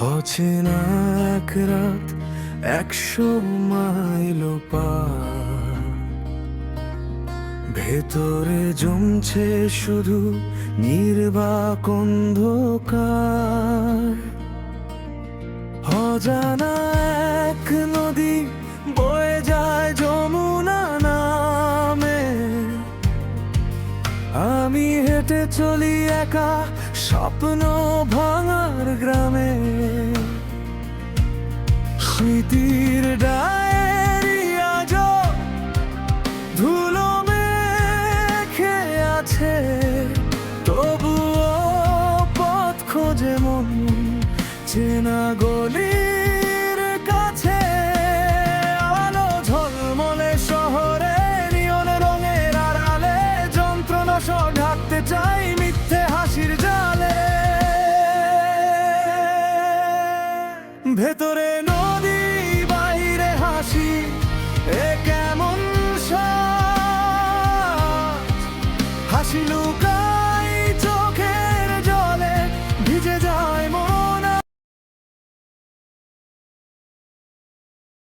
অচেনা এক রাত 100 মাইল পার, ভেতরে জমছে শুধু নির্বাক অন্ধকার। অজানা এক নদী বয়ে যায় যমুনা নামে, আমি হেঁটে চলি একা স্বপ্ন ভাঙার গ্রামে। স্মৃতির ডায়েরি আজও ধুলো মেখে আছে, তবুও পথ খোঁজে মন চেনা গলির কাছে। আলো ঝলমলে শহরে নিয়ন রঙের আড়ালে, যন্ত্রণা সহ ঢাকতে চাই মিথ্যে হাসির জালে। ভেতরে নদী বাইরে হাসি, এ কেমন সাজ, হাসি লুকা